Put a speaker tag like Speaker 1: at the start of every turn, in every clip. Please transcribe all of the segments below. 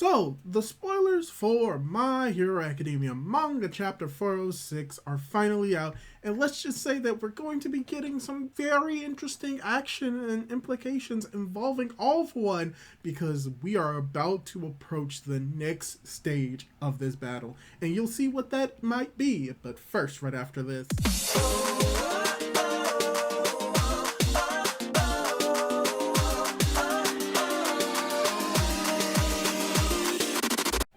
Speaker 1: So, the spoilers for My Hero Academia Manga Chapter 406 are finally out, and let's just say that we're going to be getting some very interesting action and implications involving All For One, because we are about to approach the next stage of this battle, and you'll see what that might be, but first, right after this.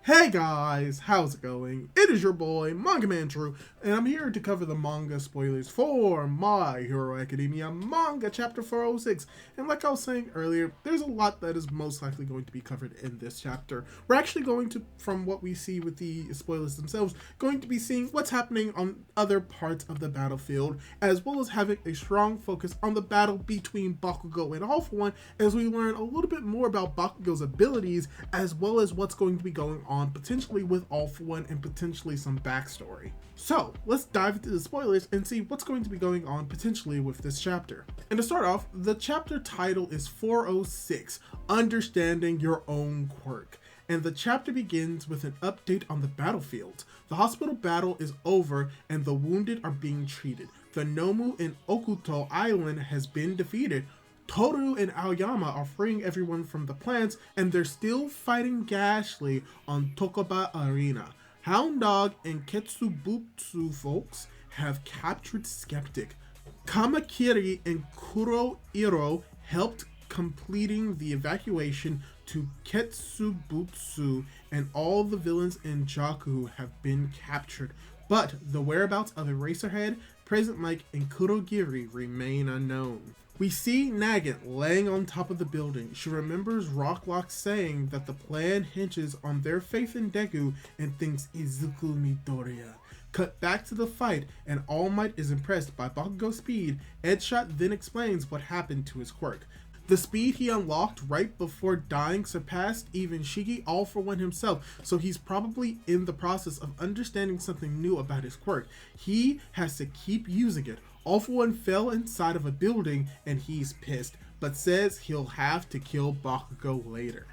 Speaker 1: Hey guys, how's it going? It is your boy, Manga Man True, and I'm here to cover the manga spoilers for My Hero Academia Manga Chapter 406. And like I was saying earlier, there's a lot that is most likely going to be covered in this chapter. We're actually going to, from what we see with the spoilers themselves, going to be seeing what's happening on other parts of the battlefield, as well as having a strong focus on the battle between Bakugo and All For One, as we learn a little bit more about Bakugo's abilities, as well as what's going to be going on potentially with All For One and potentially some backstory. So let's dive into the spoilers and see what's going to be going on potentially with this chapter. And to start off, the chapter title is 406, Understanding Your Own Quirk. And the chapter begins with an update on the battlefield. The hospital battle is over and the wounded are being treated. The Nomu in Okuto Island has been defeated. Toru and Aoyama are freeing everyone from the plants, and they're still fighting gashly on Tokoba Arena. Hound Dog and Ketsubutsu folks have captured Skeptic. Kamakiri and Kuroiro helped completing the evacuation to Ketsubutsu, and all the villains in Jaku have been captured. But the whereabouts of Eraserhead, Present Mike, and Kurogiri remain unknown. We see Nagant laying on top of the building. She remembers Rocklock saying that the plan hinges on their faith in Deku and thinks Izuku Midoriya. Cut back to the fight, and All Might is impressed by Bakugo's speed. Edshot then explains what happened to his quirk. The speed he unlocked right before dying surpassed even Shigi All For One himself, so he's probably in the process of understanding something new about his quirk. He has to keep using it. All For One fell inside of a building and he's pissed, but says he'll have to kill Bakugo later.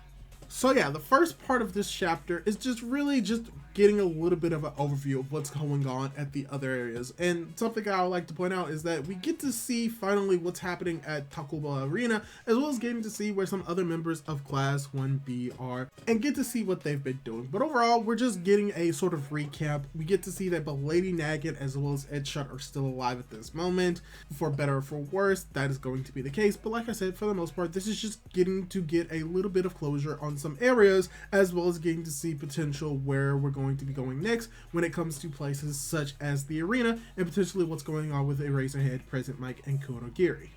Speaker 1: So yeah, the first part of this chapter is just really just getting a little bit of an overview of what's going on at the other areas. And something I would like to point out is that we get to see finally what's happening at Tokoba Arena, as well as getting to see where some other members of Class 1B are, and get to see what they've been doing. But overall, we're just getting a sort of recap. We get to see that both Lady Nagant as well as Edshot are still alive at this moment. For better or for worse, that is going to be the case. But like I said, for the most part, this is just getting to get a little bit of closure on some areas, as well as getting to see potential where we're going to be going next when it comes to places such as the arena, and potentially what's going on with Eraserhead, Present Mike, and Kurogiri.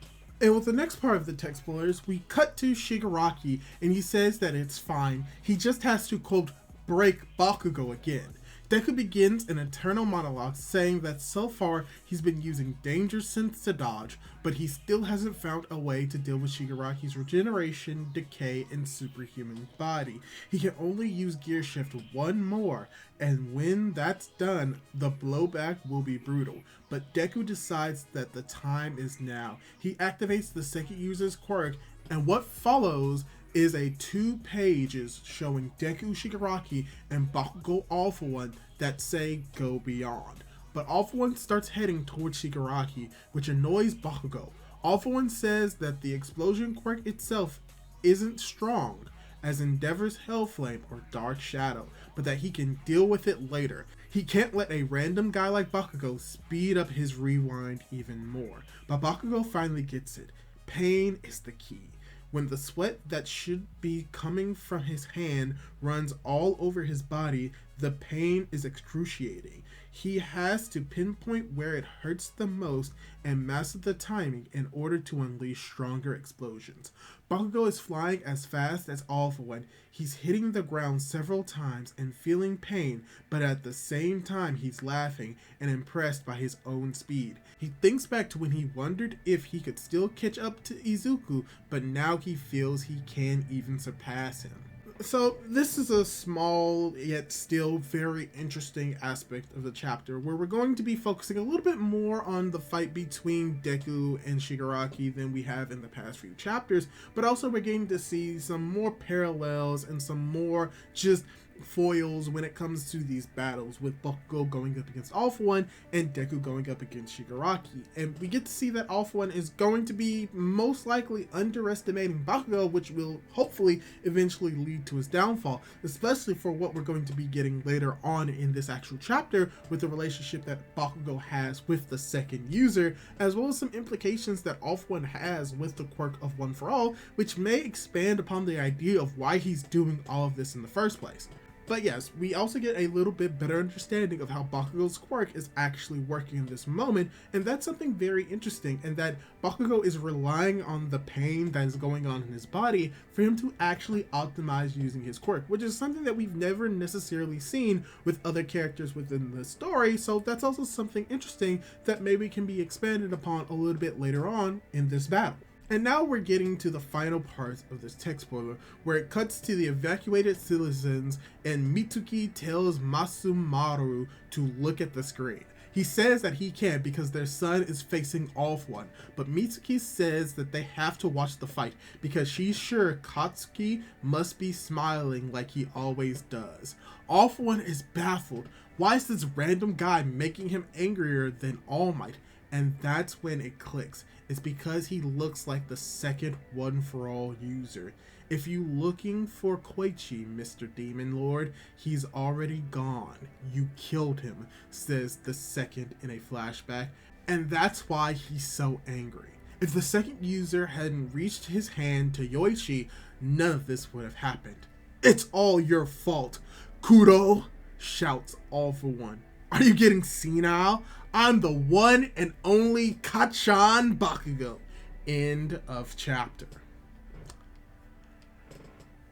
Speaker 1: And with the next part of the text spoilers, we cut to Shigaraki, and he says that it's fine. He just has to, quote, break Bakugo again. Deku begins an eternal monologue saying that so far he's been using danger sense to dodge, but he still hasn't found a way to deal with Shigaraki's regeneration, decay, and superhuman body. He can only use Gear Shift one more, and when that's done, the blowback will be brutal. But Deku decides that the time is now. He activates the second user's quirk, and what follows is a 2 pages showing Deku Shigaraki and Bakugo All For One that say go beyond. But All For One starts heading towards Shigaraki, which annoys Bakugo. All For One says that the explosion quirk itself isn't strong, as Endeavor's Hellflame or Dark Shadow, but that he can deal with it later. He can't let a random guy like Bakugo speed up his rewind even more. But Bakugo finally gets it. Pain is the key. When the sweat that should be coming from his hand runs all over his body, the pain is excruciating. He has to pinpoint where it hurts the most and master the timing in order to unleash stronger explosions. Bakugo is flying as fast as All For One. He's hitting the ground several times and feeling pain, but at the same time he's laughing and impressed by his own speed. He thinks back to when he wondered if he could still catch up to Izuku, but now he feels he can even surpass him. So this is a small yet still very interesting aspect of the chapter where we're going to be focusing a little bit more on the fight between Deku and Shigaraki than we have in the past few chapters, but also we're getting to see some more parallels and some more just foils when it comes to these battles, with Bakugo going up against All For One and Deku going up against Shigaraki. And we get to see that All For One is going to be most likely underestimating Bakugo, which will hopefully eventually lead to his downfall, especially for what we're going to be getting later on in this actual chapter with the relationship that Bakugo has with the second user, as well as some implications that All For One has with the quirk of One For All, which may expand upon the idea of why he's doing all of this in the first place. But yes, we also get a little bit better understanding of how Bakugos Quirk is actually working in this moment, and that's something very interesting, and that Bakugo is relying on the pain that is going on in his body for him to actually optimize using his quirk, which is something that we've never necessarily seen with other characters within the story, so that's also something interesting that maybe can be expanded upon a little bit later on in this battle. And now we're getting to the final part of this text spoiler, where it cuts to the evacuated citizens and Mitsuki tells Masumaru to look at the screen. He says that he can't because their son is facing All For One, but Mitsuki says that they have to watch the fight because she's sure Katsuki must be smiling like he always does. All For One is baffled. Why is this random guy making him angrier than All Might? And that's when it clicks. It's because he looks like the second One For All user. If you looking for Koichi, Mr. Demon Lord, he's already gone. You killed him, says the second in a flashback. And that's why he's so angry. If the second user hadn't reached his hand to Yoichi, none of this would have happened. It's all your fault, Kudo, shouts All For One. Are you getting senile? I'm the one and only Kachan Bakugo. End of chapter.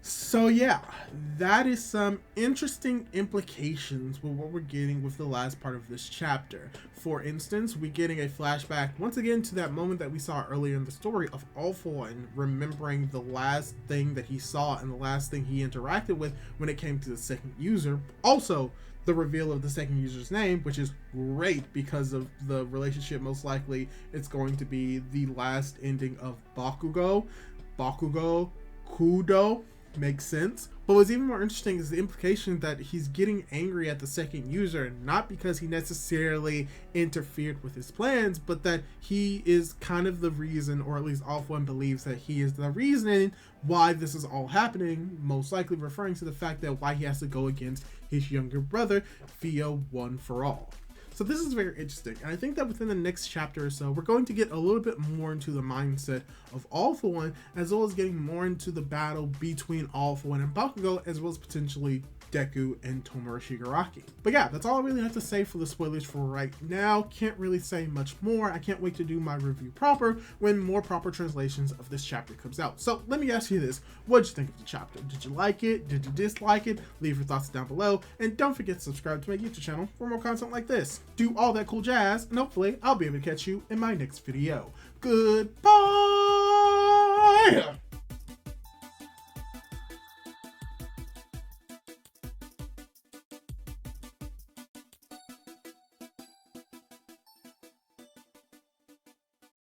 Speaker 1: So yeah, that is some interesting implications with what we're getting with the last part of this chapter. For instance, we're getting a flashback once again to that moment that we saw earlier in the story of All For One remembering the last thing that he saw and the last thing he interacted with when it came to the second user. Also, the reveal of the second user's name, which is great because of the relationship. Most likely it's going to be the last ending of Bakugo. Bakugo, Kudo, makes sense. But what's even more interesting is the implication that he's getting angry at the second user, not because he necessarily interfered with his plans, but that he is kind of the reason, or at least All For One believes that he is the reason why this is all happening, most likely referring to the fact that why he has to go against his younger brother via One For All. So this is very interesting, and I think that within the next chapter or so, we're going to get a little bit more into the mindset of All For One, as well as getting more into the battle between All For One and Bakugo, as well as potentially Deku and Tomura Shigaraki. But yeah, that's all I really have to say for the spoilers for right now. Can't really say much more. I can't wait to do my review proper when more proper translations of this chapter comes out. So let me ask you this. What did you think of the chapter? Did you like it? Did you dislike it? Leave your thoughts down below. And don't forget to subscribe to my YouTube channel for more content like this. Do all that cool jazz, and hopefully I'll be able to catch you in my next video. Goodbye!